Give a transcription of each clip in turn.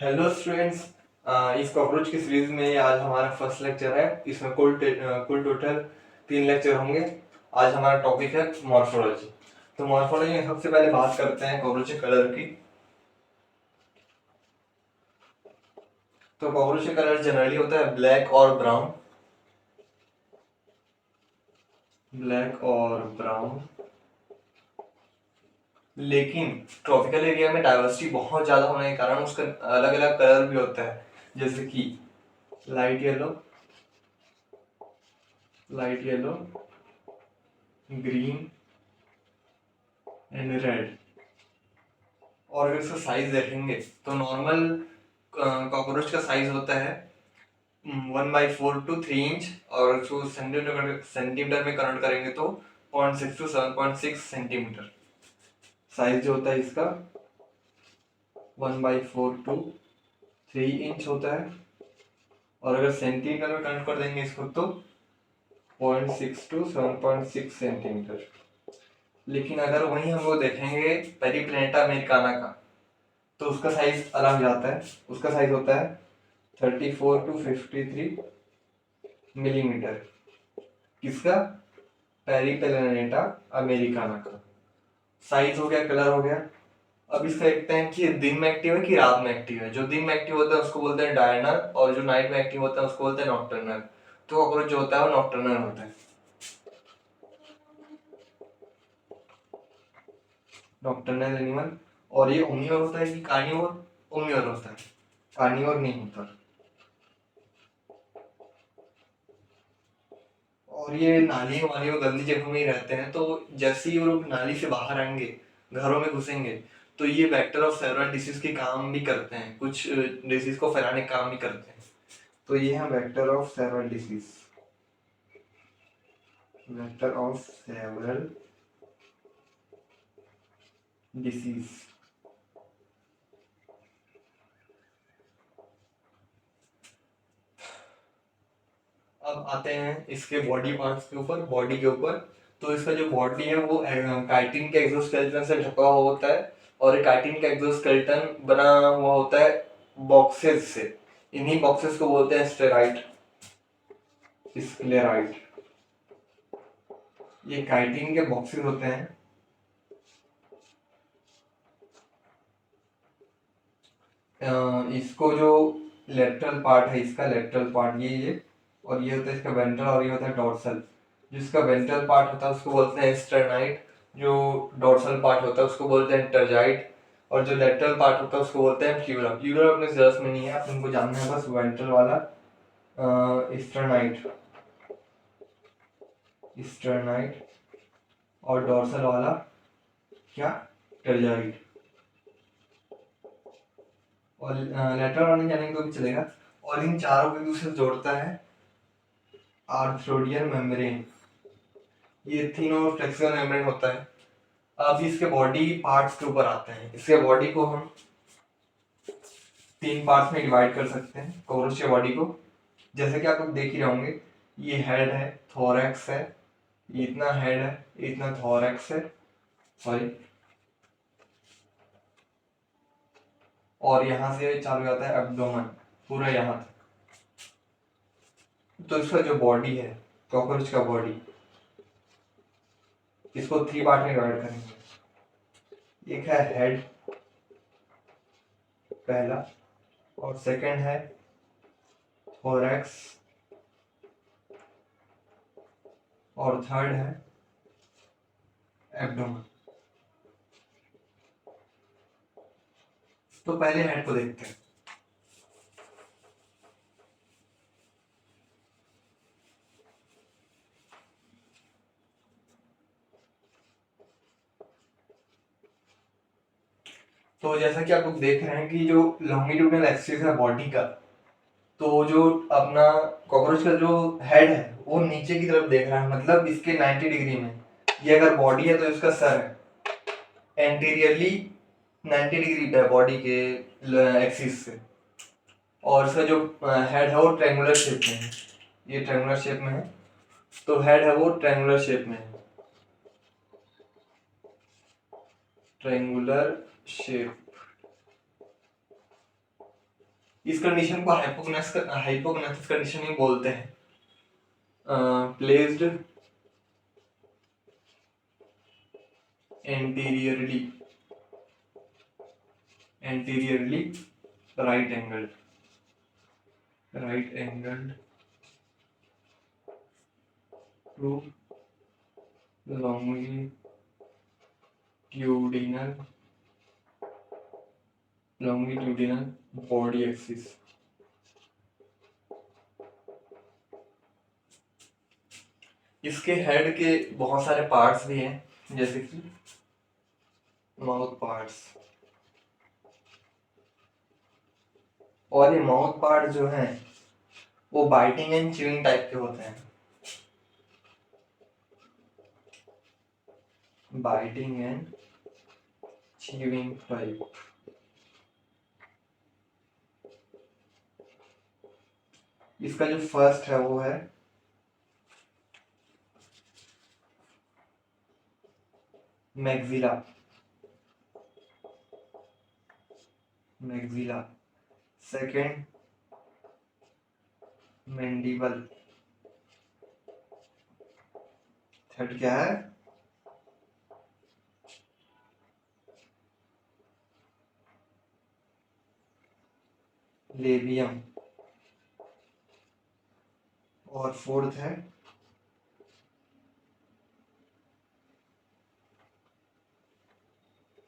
Hello students. इस cockroach की series में आज हमारा फर्स्ट लेक्चर है। इसमें कुल टोटल 3 लेक्चर होंगे। आज हमारा टॉपिक है मॉर्फोलॉजी। तो मॉर्फोलॉजी में सबसे पहले बात करते हैं कॉकरोच के कलर की। तो कॉकरोच का कलर जनरली होता है ब्लैक और ब्राउन। ब्लैक और ब्राउन, लेकिन ट्रॉपिकल एरिया में डाइवर्सिटी बहुत ज़्यादा होने के कारण उसका अलग अलग कलर भी होता है, जैसे कि light yellow, green and red. और अगर इसका साइज देखेंगे तो नॉर्मल कॉकरोच का साइज होता है 1/4 to 3 इंच, और उसको सेंटीमीटर में कन्वर्ट करेंगे तो 0.6 to 7.6 सेंटीमीटर साइज जो होता है इसका 1/4 to 3 इंच होता है। और अगर सेंटीमीटर में कन्वर्ट कर देंगे इसको तो 0.6 to 7.6 सेंटीमीटर। लेकिन अगर वहीं हम लोग देखेंगे पेरीप्लेनेटा अमेरिकाना का, तो उसका साइज अलग जाता है। उसका साइज होता है 34 to 53 मिलीमीटर। किसका? पेरीप्लेनेटा अमेरिकाना का। साइज हो गया, कलर हो गया। अब इसका देखते हैं कि दिन में एक्टिव है कि रात में एक्टिव है। जो दिन में एक्टिव होता है उसको बोलते हैं डायर्नल, और जो नाइट में एक्टिव होता है उसको बोलते हैं नॉक्टर्नल। तो कॉकरोच जो होता है वो नॉक्टर्नल होता है, नॉक्टर्नल एनिमल। और ये ओमनिवोर होता है कि कार्निवोर? ओमनिवोर होता है, कार्निवोर नहीं होता। और ये नालियों वालियों गंदी जगहों में ही रहते हैं। तो जैसे ही वो लोग नाली से बाहर आएंगे, घरों में घुसेंगे, तो ये वेक्टर ऑफ सेवरल डिसीज के काम भी करते हैं, कुछ डिसीज को फैलाने का काम भी करते हैं। तो ये है vector of several disease, vector of several disease. अब आते हैं इसके बॉडी पार्ट्स के ऊपर, बॉडी के ऊपर। तो इसका जो बॉडी है वो काइटिन के एक्सोस्केलेटन से ढका हुआ होता है, और काइटिन का एक्सोस्केलेटन बना हुआ होता है बॉक्सेस से। इन्हीं बॉक्सेस को बोलते हैं स्टेराइड, स्क्लेराइड। ये काइटिन के बॉक्सेस होते हैं। इसको जो लेटरल पार्ट है, इसका लेटरल पार्ट ये और ये होता है इसका वेंट्रल, और ये होता है डोर्सल। जिसका वेंट्रल पार्ट होता है उसको बोलते हैं स्टर्नाइड, जो डोर्सल पार्ट होता है उसको बोलते हैं टर्जाइड, और जो लेटरल पार्ट होता है उसको बोलते हैं प्यूरा। प्यूरा अपने जरूरत में नहीं है, आप उनको जानना है बस। वेंट्रल वाला स्टर्नाइड, स्टर्नाइड, और डोर्सल वाला क्या? टर्जाइड। और लेटरल वाला नहीं जानेंगे तो भी चलेगा। और इन चारों को एक दूसरे से जोड़ता है आर्थ्रोडियल मेम्ब्रेन। ये तीनों फ्लेक्सुरल मेम्ब्रेन होता है। अब इसके बॉडी पार्ट्स के ऊपर आते हैं। इसके बॉडी को हम 3 पार्ट्स में डिवाइड कर सकते हैं, कॉकरोच के बॉडी को। जैसे कि आप लोग देख ही रहे होंगे, ये हेड है, थोरैक्स है, ये इतना हेड है, इतना थोरैक्स है, सॉरी। और यहाँ से चालू जाता है एब्डोमेन, पूरा यहाँ तक। तो इसका जो बॉडी है, कॉकरोच का बॉडी, इसको 3 पार्ट में डिवाइड करेंगे। एक है हेड, पहला, और सेकंड है थोरैक्स, और थर्ड है एब्डोमेन। तो पहले हेड को देखते हैं। तो जैसा कि आप लोग देख रहे हैं कि जो लॉन्गिट्यूडिनल एक्सिस है बॉडी का, तो जो अपना कॉकरोच का जो हेड है वो नीचे की तरफ देख रहा है, मतलब इसके 90 डिग्री में। ये अगर बॉडी है तो इसका सर है एंटीरियरली 90 डिग्री है बॉडी के एक्सिस से। और इसका जो हेड है वो ट्रायंगुलर शेप में है, ये ट्रायंगुलर शेप में है। तो हेड है वो ट्रायंगुलर शेप में है, ट्रायंगुलर शेप। इस कंडीशन को हाइपोगनाथस कंडीशन ही बोलते हैं। Placed anteriorly right angled to longitudinal body axis। इसके हेड के बहुत सारे पार्ट्स भी हैं, जैसे कि माउथ पार्ट्स, और ये माउथ पार्ट जो हैं वो बाइटिंग एंड च्यूइंग टाइप के होते हैं। Biting and chewing type. इसका जो फर्स्ट है वो है मैक्सिला। Second mandible. थर्ड क्या है? लेबियम। और फोर्थ है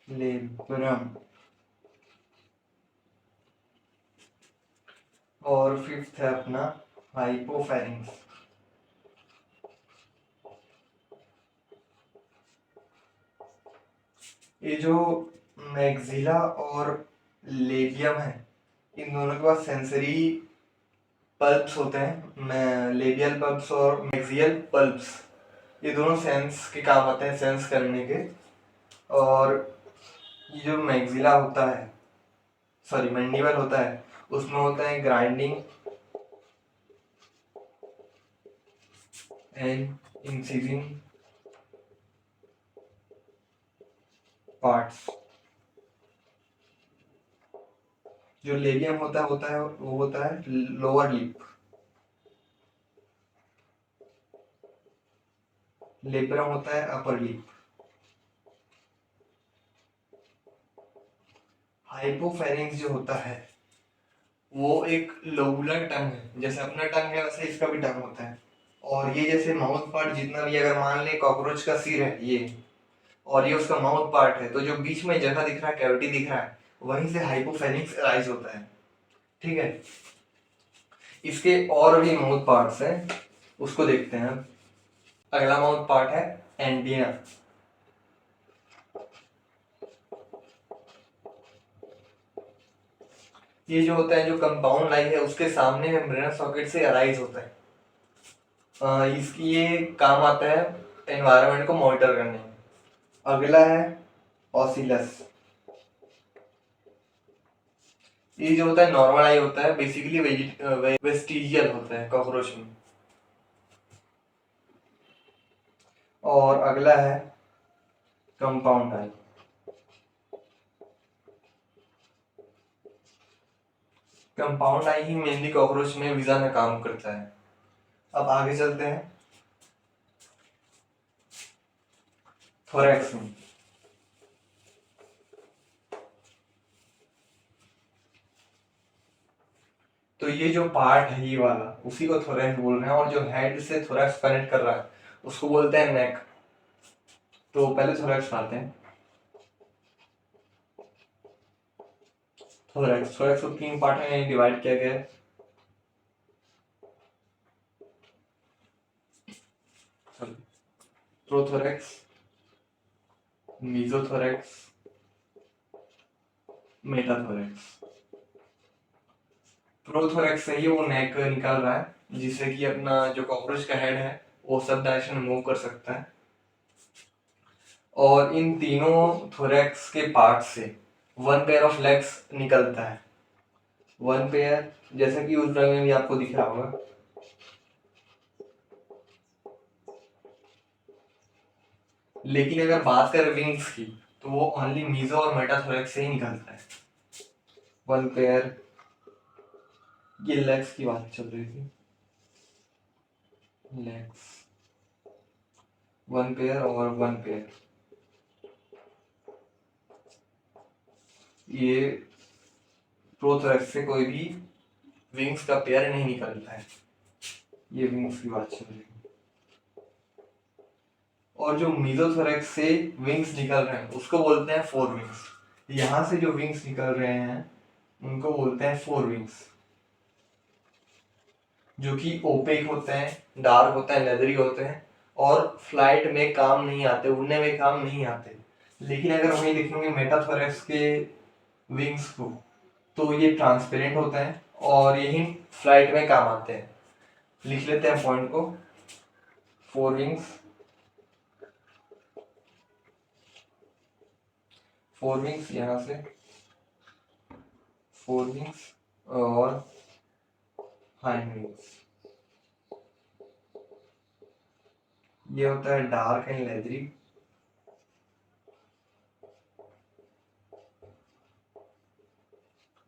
लेब्रम। और फिफ्थ है अपना हाइपोफैरिंक्स। ये जो मैक्सिला और लेबियम है, इन दोनों के पास सेंसरी पल्प्स होते हैं, लेबियल पल्प्स और मैक्सियल पल्प्स। ये दोनों सेंस के काम आते हैं, सेंस करने के। और ये जो मैक्सिला होता है, सॉरी मैंडिबल होता है, उसमें होता है ग्राइंडिंग एंड इंसिजिंग पार्ट्स। जो लेबियम होता है वो होता है लोअर लिप। लेब्रम होता है अपर लिप। हाइपोफैरिंक्स जो होता है वो एक लोबुलर टंग है, जैसे अपना टंग है वैसे इसका भी टंग होता है। और ये जैसे माउथ पार्ट जितना भी, अगर मान ले कॉकरोच का सिर है ये, और ये उसका माउथ पार्ट है, तो जो बीच में जगह दिख रहा है, कैविटी दिख रहा है, वहीं से हाइपोफैरिंक्स अराइज होता है। ठीक है, इसके और भी माउथ पार्ट्स हैं, उसको देखते हैं। अगला माउथ पार्ट है एंटीना। ये जो होता है, जो कंपाउंड लाई है उसके सामने मेम्ब्रेनस सॉकेट से अराइज होता है। इसकी ये काम आता है एनवायरनमेंट को मॉनिटर करने में। अगला है ऑसिलस। ये जो होता है नॉर्मल आई होता है, बेसिकली वेस्टिजियल होता है कॉकरोच में। और अगला है कंपाउंड आई। कंपाउंड आई ही मेनली कॉकरोच में वीजा में काम करता है। अब आगे चलते हैं थोरैक्स में। तो ये जो पार्ट है ये वाला, उसी को थोरैक्स बोल रहे हैं, और जो हेड से थोरैक्स कनेक्ट कर रहा है उसको बोलते हैं नेक। तो पहले थोरैक्स आते हैं। थोरैक्स को 3 पार्ट में डिवाइड किया गया है। Prothorax, mesothorax, metathorax. प्रोथोरैक्स से ही वो नेक निकाल रहा है, जिससे कि अपना जो कॉकरोच का हेड है वो सब डायरेक्शन में मूव कर सकता है। और इन तीनों थोरैक्स के पार्ट से 1 पेयर ऑफ लेग्स निकलता है। 1 पेयर, जैसे कि उस ड्राइंग में भी आपको दिख रहा होगा। लेकिन अगर बात करें विंग्स की, तो वो ओनली मीजो और मेटाथोरैक्स से ही निकलता है। 1 पेयर ये लेग्स की बात चल रही थी, लेग्स 1 पेयर और 1 पेयर। ये प्रोथोरैक्स से कोई भी विंग्स का पेयर नहीं निकलता है, ये विंग्स की बात चल रही है। और जो मीजोथोरैक्स से विंग्स निकल रहे हैं उसको बोलते हैं फोर विंग्स। यहाँ से जो विंग्स निकल रहे हैं उनको बोलते हैं फोर विंग्स, जो कि ओपेक होते हैं, डार्क होते हैं, लेदरी होते हैं और फ्लाइट में काम नहीं आते, उड़ने में काम नहीं आते। लेकिन अगर वहीं देखेंगे मेटाथोरैक्स के विंग्स को तो ये ट्रांसपेरेंट होते हैं और यही फ्लाइट में काम आते हैं। लिख लेते हैं पॉइंट को, फोर विंग्स, फोर विंग्स यहाँ से फोर विंग्स और हाइंड विंग्स। ये होता है डार्क एंड लेदरी,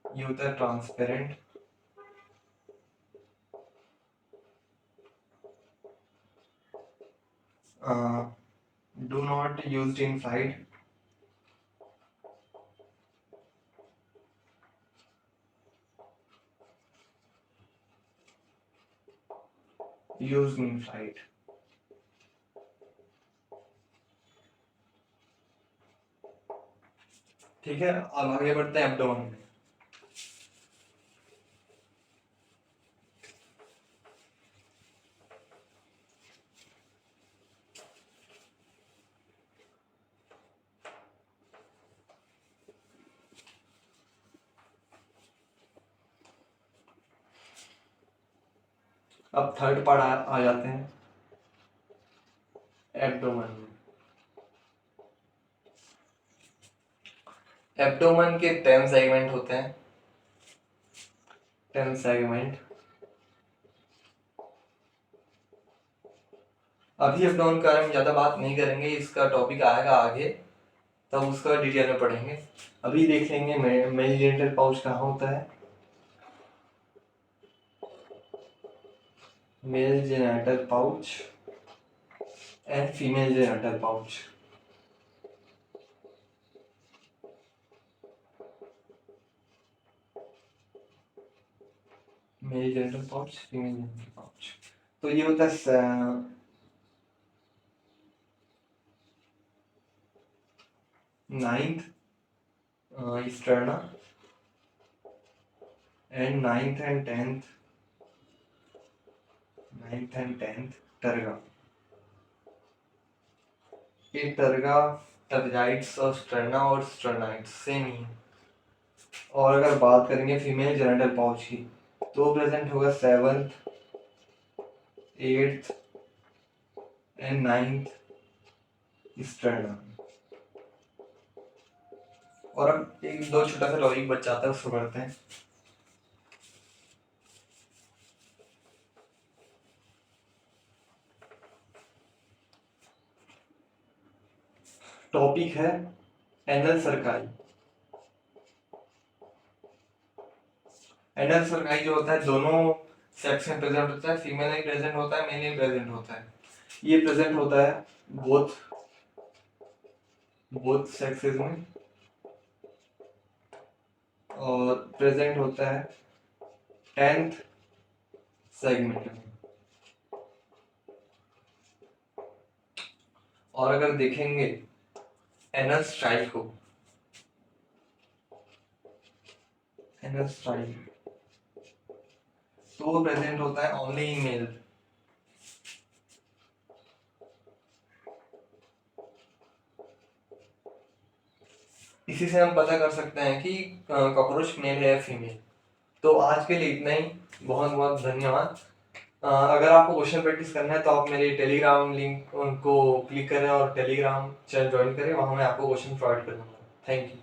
ये होता है transparent, do not used in flight, used in flight. ठीक है, अब आगे बढ़ते हैं एब्डोमेन में। अब थर्ड पार्ट आ जाते हैं एब्डोमेन में। एब्डोमेन के 10 सेगमेंट होते हैं, 10 सेगमेंट। अभी एब्डोमेन के बारे में ज्यादा बात नहीं करेंगे, इसका टॉपिक आएगा आगे तब उसका डिटेल में पढ़ेंगे। अभी देख लेंगे मेल जेनिटल पाउच कहाँ होता है। Male genital pouch and female genital pouch. Male genital pouch, female genital pouch. तो ये होता है ninth sterna and ninth and tenth terga. ये टर्गा टर्जाइट्स और स्टर्ना और स्टर्नाइट्स सेम ही है। और अगर बात करेंगे फीमेल जेनिटल पाउच की तो प्रेजेंट होगा 7th 8th and 9th sterna. और अब एक दो छोटा सा लॉजिक बच जाता है, उसको पढ़ते हैं। टॉपिक है एनल सर्काई। एनल सर्काई जो होता है दोनों सेक्स में प्रेजेंट होता है, फीमेल में प्रेजेंट होता है, मेल में प्रेजेंट होता है। ये प्रेजेंट होता है बोथ सेक्सेस में और प्रेजेंट होता है 10th सेगमेंट में। और अगर देखेंगे एनल स्ट्राइक को, एनल स्ट्राइक तो वो प्रेजेंट होता है ओनली इन मेल। इसी से हम पता कर सकते हैं कि कॉकरोच मेल है या फीमेल। तो आज के लिए इतना ही, बहुत बहुत धन्यवाद। अगर आपको क्वेश्चन प्रैक्टिस करना है तो आप मेरे टेलीग्राम लिंक को क्लिक करें और टेलीग्राम चैनल ज्वाइन करें, वहाँ मैं आपको क्वेश्चन प्रोवाइड करूँगा। Thank you.